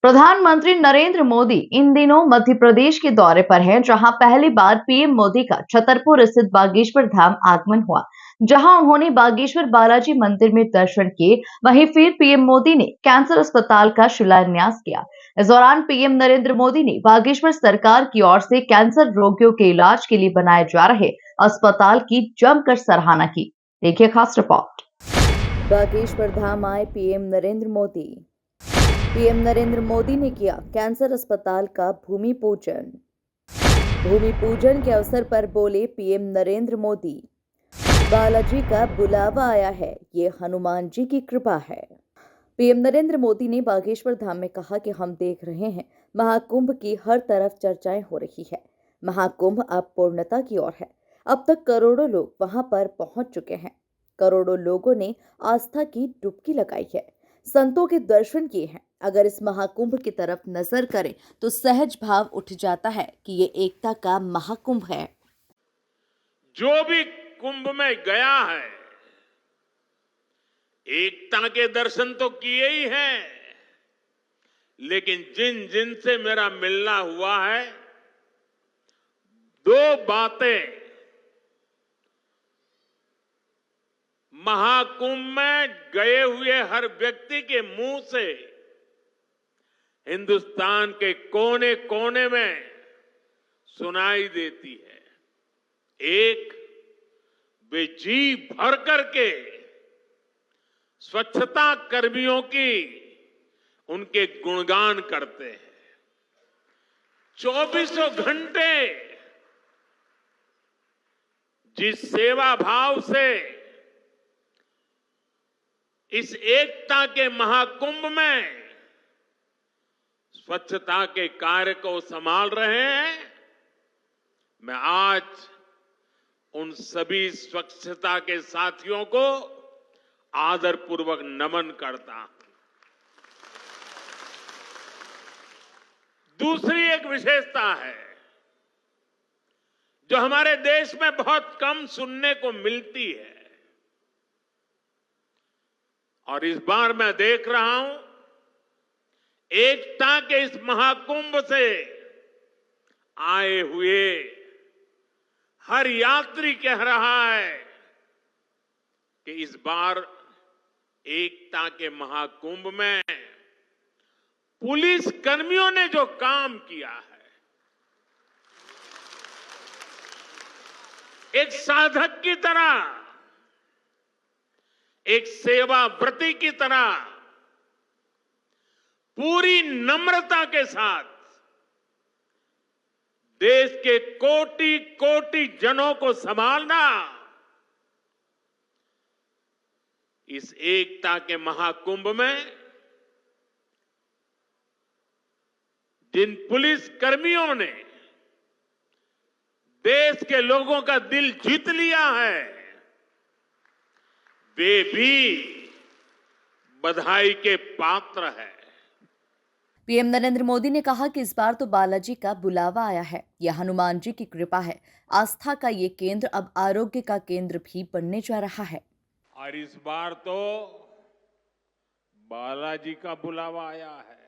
प्रधानमंत्री नरेंद्र मोदी इन दिनों मध्य प्रदेश के दौरे पर हैं, जहां पहली बार पीएम मोदी का छतरपुर स्थित बागेश्वर धाम आगमन हुआ, जहां उन्होंने बागेश्वर बालाजी मंदिर में दर्शन किए। वहीं फिर पीएम मोदी ने कैंसर अस्पताल का शिलान्यास किया। इस दौरान पीएम नरेंद्र मोदी ने बागेश्वर सरकार की ओर से कैंसर रोगियों के इलाज के लिए बनाए जा रहे अस्पताल की जमकर सराहना की। देखिए खास रिपोर्ट। बागेश्वर धाम आए पीएम नरेंद्र मोदी। पीएम नरेंद्र मोदी ने किया कैंसर अस्पताल का भूमि पूजन। भूमि पूजन के अवसर पर बोले पीएम नरेंद्र मोदी, बालाजी का बुलावा आया है, ये हनुमान जी की कृपा है। पीएम नरेंद्र मोदी ने बागेश्वर धाम में कहा कि हम देख रहे हैं महाकुंभ की हर तरफ चर्चाएं हो रही है। महाकुंभ अब पूर्णता की ओर है। अब तक करोड़ों लोग वहां पर पहुंच चुके हैं। करोड़ों लोगों ने आस्था की डुबकी लगाई है, संतों के दर्शन किए हैं। अगर इस महाकुंभ की तरफ नजर करें तो सहज भाव उठ जाता है कि ये एकता का महाकुंभ है। जो भी कुंभ में गया है, एकता के दर्शन तो किए ही हैं, लेकिन जिन जिन से मेरा मिलना हुआ है, दो बातें महाकुंभ में गए हुए हर व्यक्ति के मुंह से हिंदुस्तान के कोने कोने में सुनाई देती है। एक, वे जी भर करके स्वच्छता कर्मियों की उनके गुणगान करते हैं। 24 घंटे जिस सेवा भाव से इस एकता के महाकुंभ में स्वच्छता के कार्य को संभाल रहे हैं, मैं आज उन सभी स्वच्छता के साथियों को आदरपूर्वक नमन करता हूं। दूसरी एक विशेषता है जो हमारे देश में बहुत कम सुनने को मिलती है, और इस बार मैं देख रहा हूं एकता के इस महाकुंभ से आए हुए हर यात्री कह रहा है कि इस बार एकता के महाकुंभ में पुलिस कर्मियों ने जो काम किया है, एक साधक की तरह, एक सेवाव्रती की तरह पूरी नम्रता के साथ देश के कोटि कोटि जनों को संभालना, इस एकता के महाकुंभ में जिन पुलिस कर्मियों ने देश के लोगों का दिल जीत लिया है, वे भी बधाई के पात्र हैं। पीएम नरेंद्र मोदी ने कहा कि इस बार तो बालाजी का बुलावा आया है, यह हनुमान जी की कृपा है। आस्था का ये केंद्र अब आरोग्य का केंद्र भी बनने जा रहा है। और इस बार तो बालाजी का बुलावा आया है।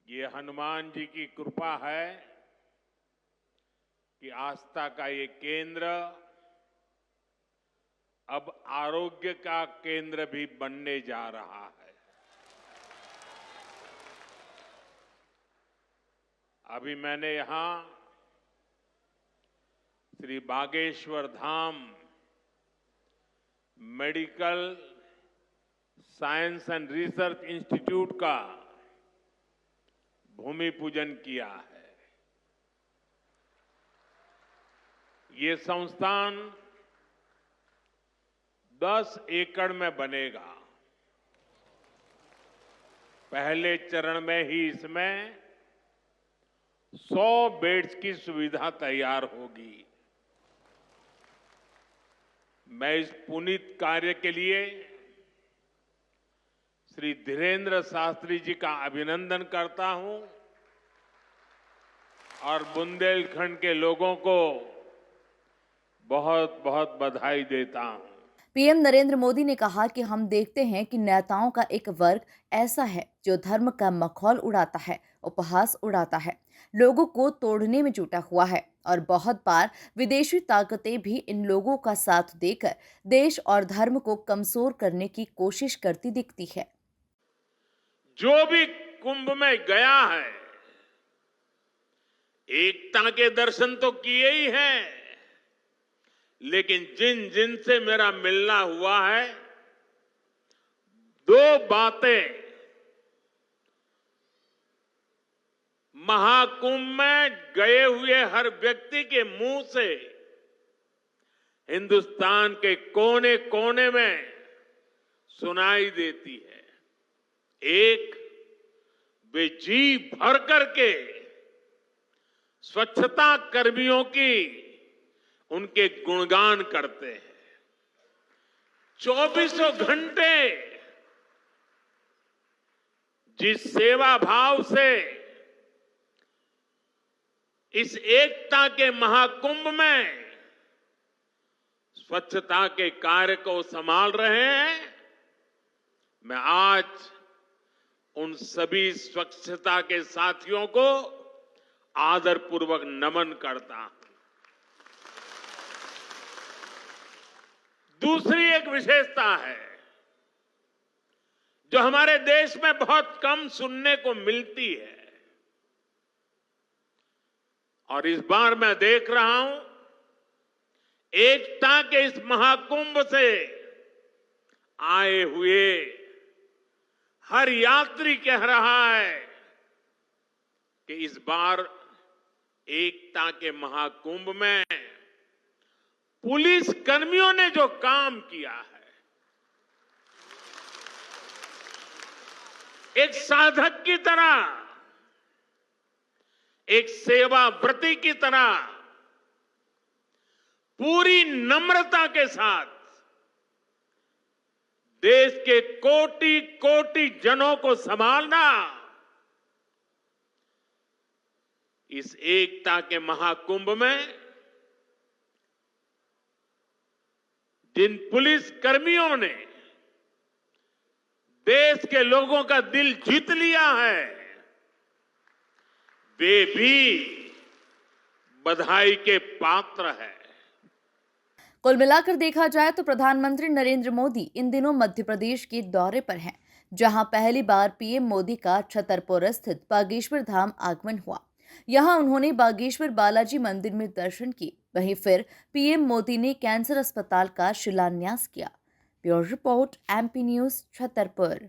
ये हनुमान जी की कृपा है कि आस्था का ये केंद्र अब आरोग्य का केंद्र भी बनने जा रहा है। अभी मैंने यहां Shri Bageshwar Dham medical science and research institute का भूमि पूजन किया है। ये संस्थान 10 एकड़ में बनेगा। पहले चरण में ही इसमें 100 बेड्स की सुविधा तैयार होगी। मैं इस पुनीत कार्य के लिए श्री धीरेन्द्र शास्त्री जी का अभिनंदन करता हूं और बुंदेलखंड के लोगों को बहुत बहुत बधाई देता हूं। पीएम नरेंद्र मोदी ने कहा कि हम देखते हैं कि नेताओं का एक वर्ग ऐसा है जो धर्म का मखौल उड़ाता है, उपहास उड़ाता है, लोगों को तोड़ने में जुटा हुआ है और बहुत बार विदेशी ताकतें भी इन लोगों का साथ देकर देश और धर्म को कमजोर करने की कोशिश करती दिखती है। जो भी कुंभ में गया है, एकता के दर्शन तो किए ही हैं, लेकिन जिन जिन से मेरा मिलना हुआ है, दो बातें महाकुंभ में गए हुए हर व्यक्ति के मुंह से हिंदुस्तान के कोने कोने में सुनाई देती है। एक, वे जी भर करके स्वच्छता कर्मियों की उनके गुणगान करते हैं। 24 घंटे जिस सेवा भाव से इस एकता के महाकुंभ में स्वच्छता के कार्य को संभाल रहे हैं, मैं आज उन सभी स्वच्छता के साथियों को आदरपूर्वक नमन करता हूं। दूसरी एक विशेषता है जो हमारे देश में बहुत कम सुनने को मिलती है, और इस बार मैं देख रहा हूं एकता के इस महाकुंभ से आए हुए हर यात्री कह रहा है कि इस बार एकता के महाकुंभ में पुलिस कर्मियों ने जो काम किया है, एक साधक की तरह, एक सेवाव्रती की तरह पूरी नम्रता के साथ देश के कोटि कोटि जनों को संभालना इस एकता के महाकुंभ में जिन पुलिस कर्मियों ने देश के लोगों का दिल जीत लिया है, वे भी बधाई के पात्र हैं। कुल मिलाकर देखा जाए तो प्रधानमंत्री नरेंद्र मोदी इन दिनों मध्य प्रदेश के दौरे पर हैं, जहां पहली बार पीएम मोदी का छतरपुर स्थित बागेश्वर धाम आगमन हुआ। यहां उन्होंने बागेश्वर बालाजी मंदिर में दर्शन किए। वहीं फिर पीएम मोदी ने कैंसर अस्पताल का शिलान्यास किया। Bureau report, MP news, Chhatarpur.